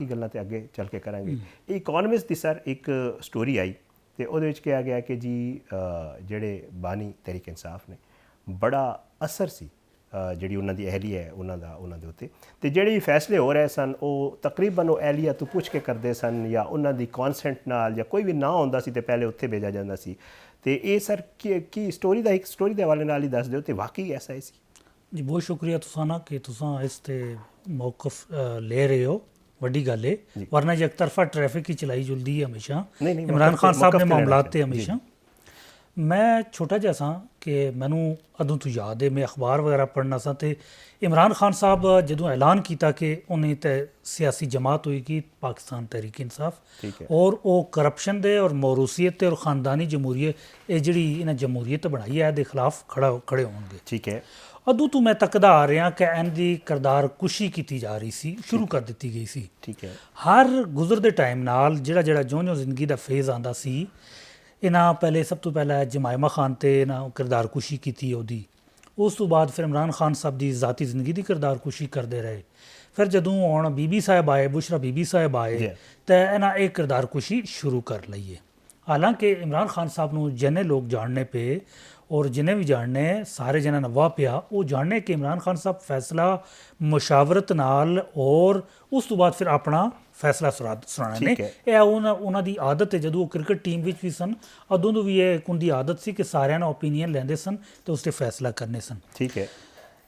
ਗੱਲਾਂ ਤੇ ਅੱਗੇ ਚੱਲ ਕੇ ਕਰਾਂਗੇ। ਇਹ ਇਕੋਨਮਿਸਟ ਦੀ ਸਰ ਇੱਕ ਸਟੋਰੀ ਆਈ ਤੇ ਉਹਦੇ ਵਿੱਚ ਕਿਹਾ ਗਿਆ ਕਿ ਜੀ ਜਿਹੜੇ ਬਾਨੀ ਤਹਿਰੀਕ ਇਨਸਾਫ ਨੇ ਬੜਾ ਅਸਰ ਸੀ ਜਿਹੜੀ ਉਹਨਾਂ ਦੀ ਅਹਿਲੀਆ ਹੈ ਉਹਨਾਂ ਦੇ ਉੱਤੇ, ਤੇ ਜਿਹੜੇ ਵੀ ਫੈਸਲੇ ਹੋ ਰਹੇ ਸਨ ਉਹ ਤਕਰੀਬਨ ਉਹ ਅਹਿਲੀਆ ਤੋਂ ਪੁੱਛ ਕੇ ਕਰਦੇ ਸਨ ਜਾਂ ਉਹਨਾਂ ਦੀ ਕੌਨਸੈਂਟ ਨਾਲ, ਜਾਂ ਕੋਈ ਵੀ ਨਾ ਹੁੰਦਾ ਸੀ ਤੇ ਪਹਿਲੇ ਉੱਥੇ ਭੇਜਿਆ ਜਾਂਦਾ ਸੀ। ਤੇ ਇਹ ਸਰ ਕੀ ਸਟੋਰੀ ਦੇ ਹਵਾਲੇ ਨਾਲ ਹੀ ਦੱਸ ਦਿਓ ਤੇ ਵਾਕਈ ਐਸਾ ਹੀ ਸੀ? जी बहुत शुक्रिया तुसां कि तुसां इस ते मौकफ ले रहे हो, वड्डी गल है, वरना ये एक तरफा ट्रैफिक ही चलाई जुलदी है हमेशा। इमरान खान साहब ने मामलात ते हमेशा मैं छोटा जिहा सां कि मैनू अदों तो याद है मैं अखबार वगैरह पढ़ना सा ते इमरान खान साहब जदों ऐलान किया कि उन्हें ते सियासी जमात होएगी पाकिस्तान तहरीक इंसाफ और वो करप्शन दे और मौरूसीयत ते और खानदानी जमहूरीयत ये जिहड़ी इन्हां जमहूरीयत बनाई है दे खिलाफ खड़े होणगे। ठीक है, अदों तो मैं तकदा आ रहा कि इनकी किरदार कुशी की जा रही सी, शुरू कर दी गई सी। ठीक है, हर गुजरते टाइम नाल जिहड़ा जिहड़ा जो जिंदगी का फेज़ आंदा सी, इन्हां पहले सब तो पहले जमायमा खान ते इन्हां किरदार कुशी की ओदी, उस तो बाद फिर इमरान खान साहब की ज़ाती जिंदगी की किरदार कुशी करते रहे। फिर जदों हुण बीबी साहब आए, बुशरा बीबी साहब आए तो इन्हां एक किरदार कुशी शुरू कर लई है। हालांकि इमरान खान साहब नूं जिन्ने लोग जानने पे और जिन्हें भी जानने सारे जिन्हें नवा पिया वो जानने कि इमरान खान साहब फैसला मुशावरत नाल और उस तो बाद फिर अपना फैसला सुनाने ने। यह उन्हां दी आदत है, जदों क्रिकेट टीम विच भी सन अदों तो भी ये उनकी आदत सी कि सारिਆਂ ਨਾਲ ओपीनियन लैंदे सन तो उसते फैसला करने सन। ठीक है,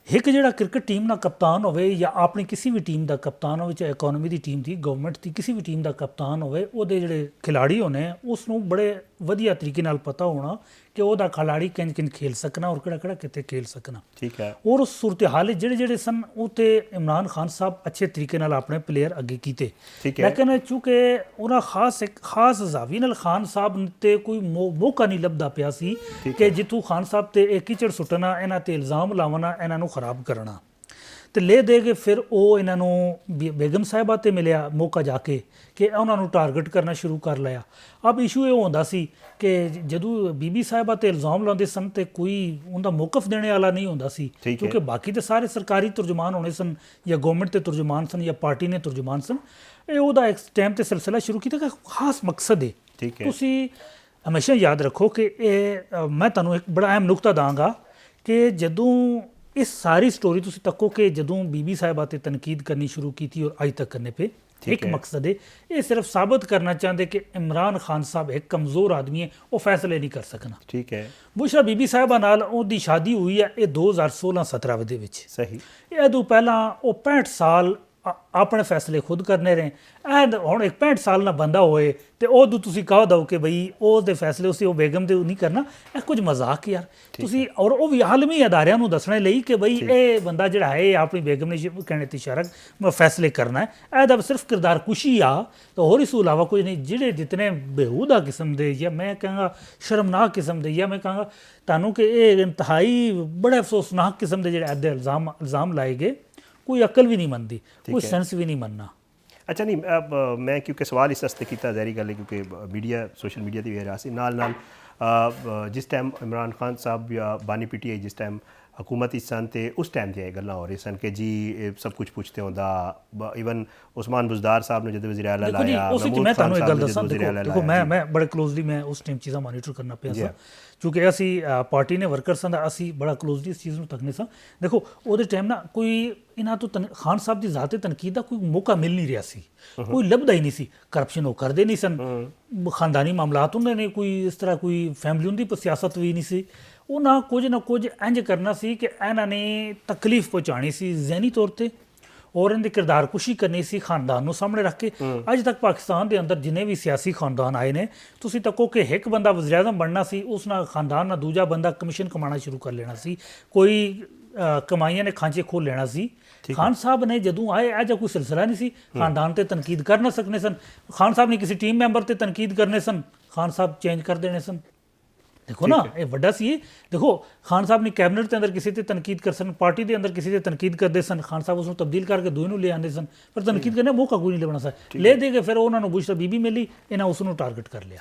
एक जिहड़ा क्रिकेट टीम का कप्तान होवे या अपनी किसी भी टीम का कप्तान होवे, चाहे इकोनॉमी की टीम थी गवर्नमेंट की किसी भी टीम का कप्तान होवे, उहदे जिहड़े खिलाड़ी होने उसनूं बड़े वधिया तरीके नाल पता होना कि उहदा खिलाड़ी किंज किंज खेल सकना और किहड़ा कित्थे खेल सकना। ठीक है, और उस सूरत हाल जिहड़े जिहड़े सन उत्ते इमरान खान साहब अच्छे तरीके नाल अपने प्लेयर अगे कीते। लेकिन चूँकि उन्हां एक खास जावी नाल खान साहब ते कोई मौका नहीं लभदा पिया सी कि जितों खान साहब ते एक कीचड़ सुट्टना, इन्हां ते इल्ज़ाम लावना, इन्हां नूं खराब करना तो ले दे के फिर वो इन्हों बेगम साहिबा ते मिलिया मौका जाके कि उन्होंने टारगेट करना शुरू कर लिया। अब इशू ये होंदा सी कि जदों बीबी साहिबा ते इल्ज़ाम लाते सन तो कोई उनका मौकफ देने वाला नहीं होंदा सी, क्योंकि बाकी तो सारे सरकारी तुर्जमान होने सन या गवर्नमेंट के तुर्जमान सन या पार्टी ने तुर्जमान सन। ये उहदा एक टाइम ते सिलसिला शुरू किया कि खास मकसद है। तुसीं हमेशा याद रखो कि मैं तुहानूं एक बड़ा अहम नुकता दांगा कि जदों इस सारी स्टोरी तुसीं तक्को कि जदों बीबी साहिबा ते तनकीद करनी शुरू की थी और अज तक करने पे एक मकसद है, ये सिर्फ साबित करना चाहते कि इमरान खान साहब एक कमज़ोर आदमी है, वो फैसले नहीं कर सकना। ठीक है, बुशरा बीबी साहिबा नाल उहदी शादी हुई है ये 2016-17 दे विच। सही, ये तो पहला वो 65 साल अपने फैसले खुद करने रहे। हुण एक 65 साल ना बंदा होए तो उदों तुसीं कहो दो कि बई उसके फैसले उसी वो बेगम दे नहीं करना, यह कुछ मजाक यार तुसीं। और वो भी आलमी अदारियां नूं दसने लई कि बई ये बंदा जिहड़ा है अपनी बेगम ने कहने ते इशारा फैसले करना है, यह सिर्फ किरदार कुशी आ तो होर इस अलावा कुछ नहीं। जिहड़े जितने बेहूदा किस्म दे या मैं कहांगा शर्मनाक किस्म दे या मैं कहांगा तुहानूं कि ये इंतहाई बड़े अफसोसनाक किस्म दे जिहड़े इल्ज़ाम लाए गए, कोई अकल भी नहीं मनती, कोई सेंस भी नहीं मनना। अच्छा नहीं, अब मैं क्योंकि सवाल इस हस्ते किया ज़ाहिर गल है क्योंकि मीडिया सोशल मीडिया की वजह से नाल जिस टाइम इमरान खान साहब या बानी PTI जिस टाइम हुकूमत सन तो उस टाइम दी गल्लां हो रही सन कि जी सब कुछ पुछते होंदा। इवन उस्मान बुज़दार साहब ने जो वज़ीर आला लाया, मैं तुहानूं एक गल दस्सां, देखो मैं बड़े क्लोजली मैं उस टाइम चीज़ां मॉनीटर करना पिया सा क्योंकि असी पार्टी ने वर्कर्स दा असी बड़ा क्लोजली इस चीज़ नूं तकने सा। देखो उहदे टाइम ना कोई इन्हां तो खान साहब की ज़ाती तनकीद का कोई मौका मिल नहीं रहा सी, कोई लभदा ही नहीं सी। करप्शन वो करते नहीं सन, खानदानी मामलात होंदे ने, कोई इस तरह कोई फैमिली उनकी सियासत भी नहीं सी। उन्हें ना कुछ इंज करना सी कि इन्हां ने तकलीफ पहुँचानी सी जहनी तौर पर और इनकी किरदार कुशी करनी सी खानदान नूं सामने रख के। अज तक पाकिस्तान के अंदर जिन्हें भी सियासी खानदान आए ने तुसीं तक्को कि एक बंदा वज़ीर आज़म बनना सी, उस नाल खानदान नाल दूजा बंदा कमीशन कमाना शुरू कर लेना सी, कोई कमाइयां ने खांचे खोल लेना सी। खान साहब ने जदों आए ऐजा कोई सिलसिला नहीं सी, खानदान ते तनकीद कर ना सकने सन। खान साहब ने किसी टीम मैंबर ते तनकीद करने सन, खान साहब चेंज कर देने सन। देखो ना ये वड्डा सी। देखो खान साहब ने कैबिनेट के अंदर किसी ते तनकीद कर सन, पार्टी के अंदर किसी ते तनकीद करते सन, खान साहब उसको तब्दील करके दोनों ले आते सन, पर तनकीद करने मौका कोई नहीं लेना सा। ले दे के फिर उन्होंने बुशरा बीबी मिली, इन्हें उसनों टारगेट कर लिया।